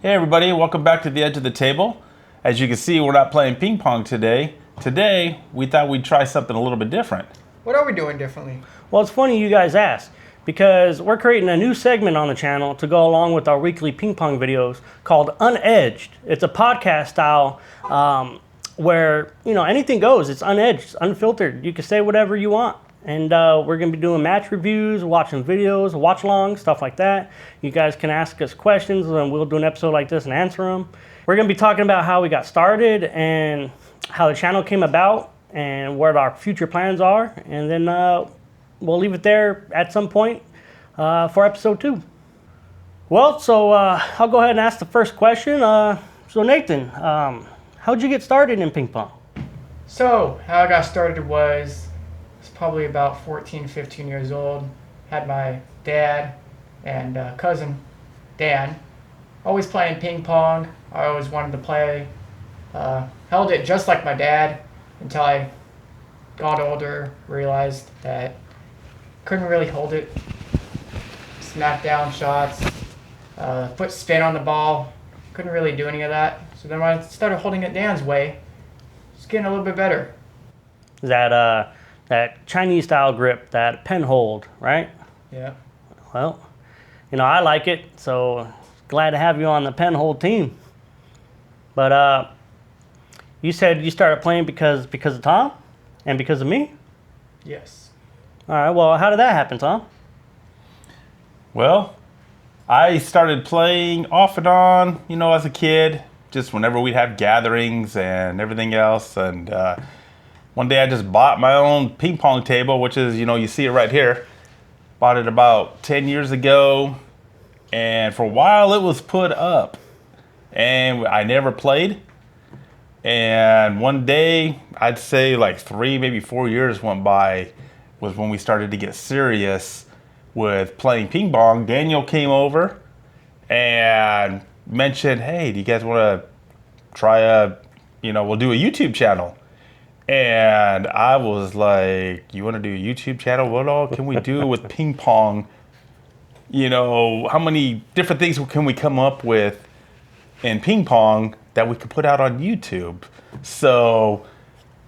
Hey everybody, welcome back to the Edge of the Table. As you can see, we're not playing ping pong today. Today, we thought we'd try something a little bit different. What are we doing differently? Well, it's funny you guys ask, because we're creating a new segment on the channel to go along with our weekly ping pong videos called UnEDGED. It's a podcast style where, anything goes. It's unedged, it's unfiltered. You can say whatever you want. And we're going to be doing match reviews, watching videos, watch-alongs, stuff like that. You guys can ask us questions, and we'll do an episode like this and answer them. We're going to be talking about how we got started and how the channel came about and what our future plans are. And then we'll leave it there at some point for episode 2. Well, so I'll go ahead and ask the first question. So Nathan, how'd you get started in ping pong? So, how I got started was probably about 14, 15 years old. Had my dad and cousin, Dan, always playing ping pong. I always wanted to play. Held it just like my dad until I got older, realized that couldn't really hold it. Smack down shots, put spin on the ball. Couldn't really do any of that. So then when I started holding it Dan's way, it's getting a little bit better. Is that Chinese style grip, that pen hold, right? Yeah. Well, I like it, so glad to have you on the pen hold team. But you said you started playing because of Tom and because of me? Yes. All right, well, how did that happen, Tom? Well, I started playing off and on, as a kid, just whenever we'd have gatherings and everything else. And one day I just bought my own ping pong table, which is, you see it right here. Bought it about 10 years ago. And for a while it was put up. And I never played. And one day, I'd say like 3, maybe 4 years went by, was when we started to get serious with playing ping pong. Daniel came over and mentioned, hey, do you guys want to try we'll do a YouTube channel. And I was like, you want to do a YouTube channel? What all can we do with ping pong? How many different things can we come up with in ping pong that we could put out on YouTube? So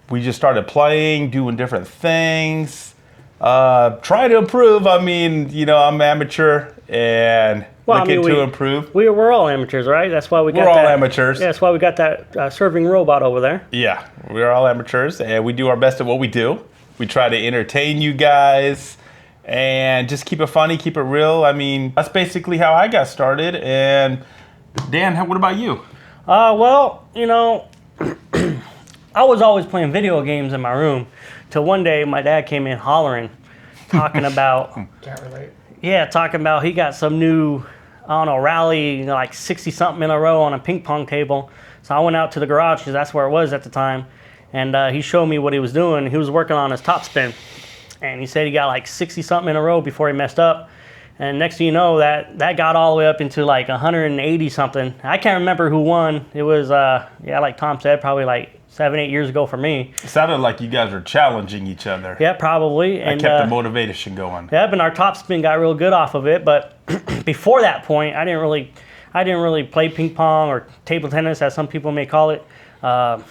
we just started playing, doing different things, trying to improve. I'm amateur and looking to improve. We're all amateurs, right? That's why we're all amateurs. Yeah, that's why we got that serving robot over there. Yeah, we're all amateurs, and we do our best at what we do. We try to entertain you guys and just keep it funny, keep it real. That's basically how I got started. And Dan, what about you? Well, I was always playing video games in my room till one day my dad came in hollering, talking about... Can't relate. Yeah, talking about he got some new, rally, like 60-something in a row on a ping pong table. So I went out to the garage, because that's where it was at the time, and he showed me what he was doing. He was working on his top spin, and he said he got like 60-something in a row before he messed up. And next thing you know, that got all the way up into like 180-something. I can't remember who won. It was, like Tom said, probably like 7-8 years ago for me. It sounded like you guys were challenging each other. Yeah, probably. And kept the motivation going. Yeah, and our top spin got real good off of it. But before that point, I didn't really play ping pong or table tennis, as some people may call it. I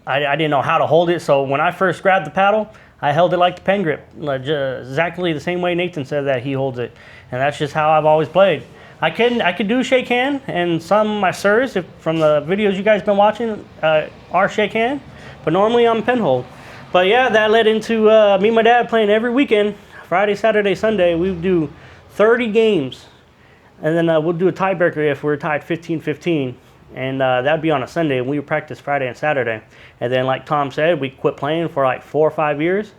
didn't know how to hold it. So when I first grabbed the paddle, I held it like the pen grip, exactly the same way Nathan said that he holds it. And that's just how I've always played. I could do shake hand, and some of my serves, from the videos you guys been watching, are shake hand, but normally I'm pen hold. But yeah, that led into me and my dad playing every weekend, Friday, Saturday, Sunday. We would do 30 games, and then we'll do a tiebreaker if we're tied 15-15, and that would be on a Sunday, and we would practice Friday and Saturday. And then, like Tom said, we quit playing for like 4 or 5 years,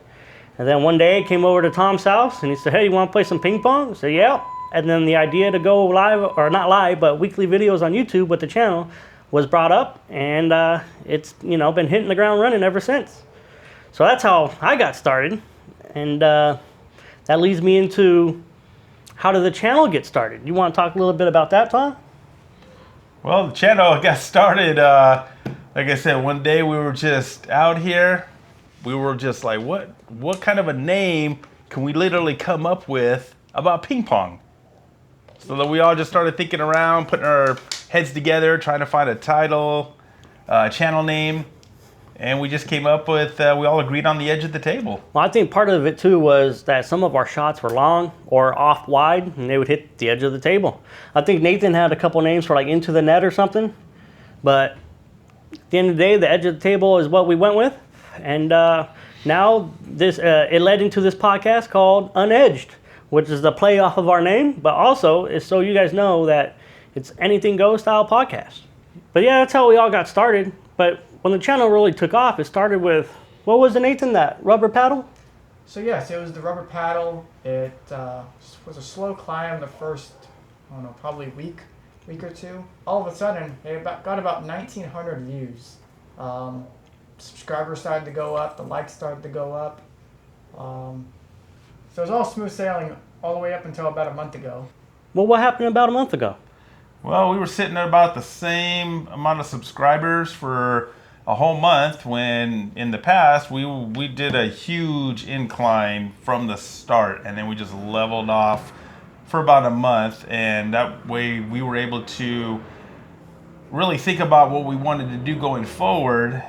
and then one day I came over to Tom's house, and he said, hey, you want to play some ping pong? I said, yeah. And then the idea to go live, or not live, but weekly videos on YouTube with the channel was brought up, and it's been hitting the ground running ever since. So that's how I got started, and that leads me into how did the channel get started? You want to talk a little bit about that, Tom? Well, the channel got started, like I said, one day we were just out here. We were just like, what kind of a name can we literally come up with about ping pong? So that we all just started thinking around, putting our heads together trying to find a title, channel name, and we just came up with, we all agreed on the edge of the table. Well, I think part of it too was that some of our shots were long or off wide, and they would hit the edge of the table. I think Nathan had a couple names for like into the net or something, but at the end of the day, the edge of the table is what we went with, and now this it led into this podcast called UnEDGED, which is the play off of our name, but also is so you guys know that it's anything goes style podcast. But yeah, that's how we all got started. But when the channel really took off, it started with, what was it, Nathan, that rubber paddle? So yes, it was the rubber paddle. It was a slow climb the first, I don't know, probably week or two. All of a sudden, it got about 1,900 views. Subscribers started to go up, the likes started to go up. So it was all smooth sailing all the way up until about a month ago. Well, what happened about a month ago? Well, we were sitting at about the same amount of subscribers for a whole month when in the past we did a huge incline from the start, and then we just leveled off for about a month, and that way we were able to really think about what we wanted to do going forward.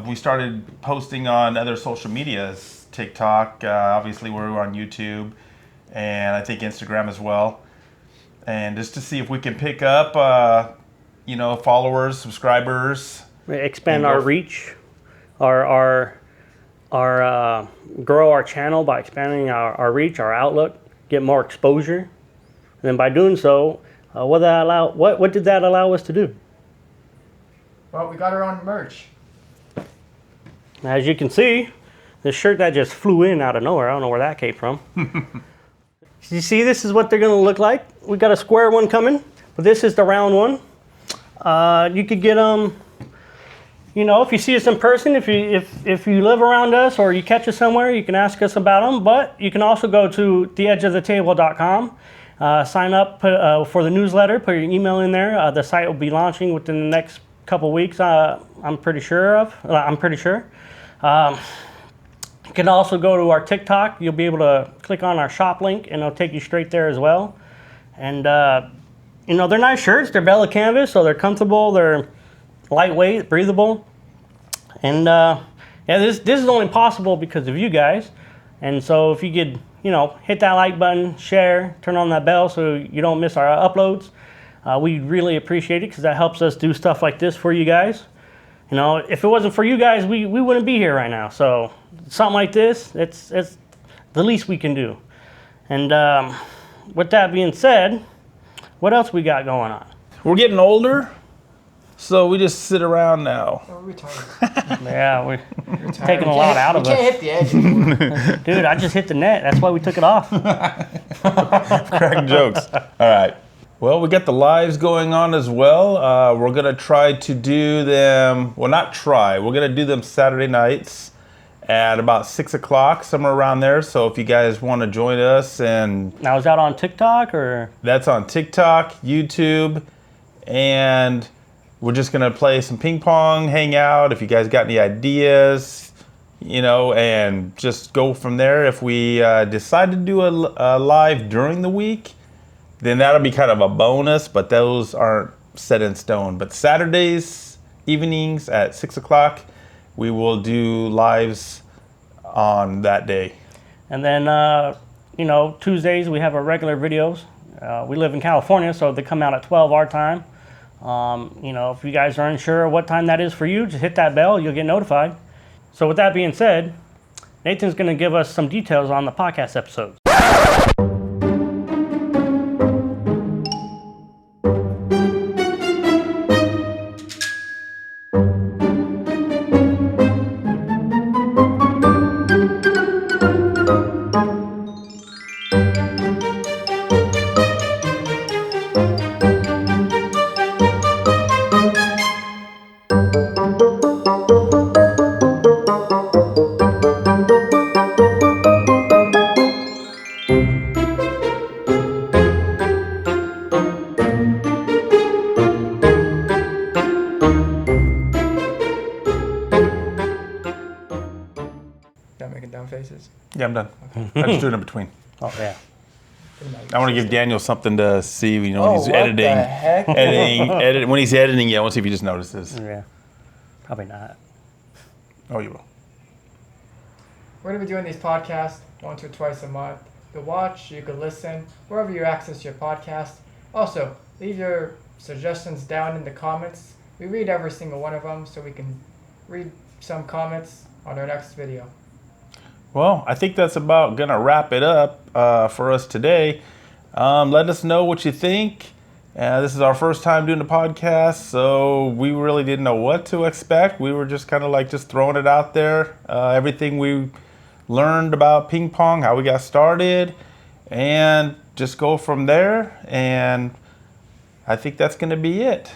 We started posting on other social medias, TikTok, obviously we were on YouTube, and I think Instagram as well. And just to see if we can pick up, followers, subscribers. Expand our reach, our grow our channel by expanding our reach, our outlook, get more exposure. And then by doing so, what did that allow us to do? Well, we got our own merch. As you can see, this shirt that just flew in out of nowhere, I don't know where that came from. You see, this is what they're going to look like. We got a square one coming, but this is the round one. You could get them, if you see us in person, if you live around us or you catch us somewhere, you can ask us about them. But you can also go to theedgeofthetable.com, sign up for the newsletter, put your email in there. The site will be launching within the next couple weeks. I'm pretty sure. You can also go to our TikTok. You'll be able to click on our shop link, and it'll take you straight there as well. And, they're nice shirts. They're Vela canvas, so they're comfortable. They're lightweight, breathable. And, this is only possible because of you guys. And so if you could, hit that like button, share, turn on that bell so you don't miss our uploads, we really appreciate it because that helps us do stuff like this for you guys. If it wasn't for you guys, we wouldn't be here right now. So something like this, it's the least we can do. And with that being said, what else we got going on? We're getting older, so we just sit around now. We're retired. Yeah, we're taking a lot out of us. You can't hit the edge anymore. Dude, I just hit the net. That's why we took it off. Cracking jokes. All right. Well, we got the lives going on as well. We're going to try to do them, we're going to do them Saturday nights at about 6 o'clock, somewhere around there. So if you guys want to join us, and Now, is that on TikTok or? that's on TikTok, YouTube, and we're just going to play some ping pong, hang out. If you guys got any ideas, and just go from there. If we decide to do a live during the week, then that'll be kind of a bonus, but those aren't set in stone. But Saturdays, evenings at 6 o'clock, we will do lives on that day. And then, Tuesdays we have our regular videos. We live in California, so they come out at 12 our time. If you guys are unsure what time that is for you, just hit that bell, you'll get notified. So with that being said, Nathan's going to give us some details on the podcast episodes. Not making dumb faces. Yeah, I'm done. I just do it in between. Oh, yeah. I want to give Daniel something to see, you know, when he's what editing. the heck? When he's editing, I want to see if he just notices. Yeah, probably not. Oh, you will. We're going to be doing these podcasts once or twice a month. You can watch, you can listen, wherever you access your podcast. Also, leave your suggestions down in the comments. We read every single one of them, so we can read some comments on our next video. Well, I think that's about going to wrap it up for us today. Let us know what you think. This is our first time doing the podcast, so we really didn't know what to expect. We were just kind of like just throwing it out there. Everything we learned about ping pong, how we got started, and just go from there. And I think that's going to be it.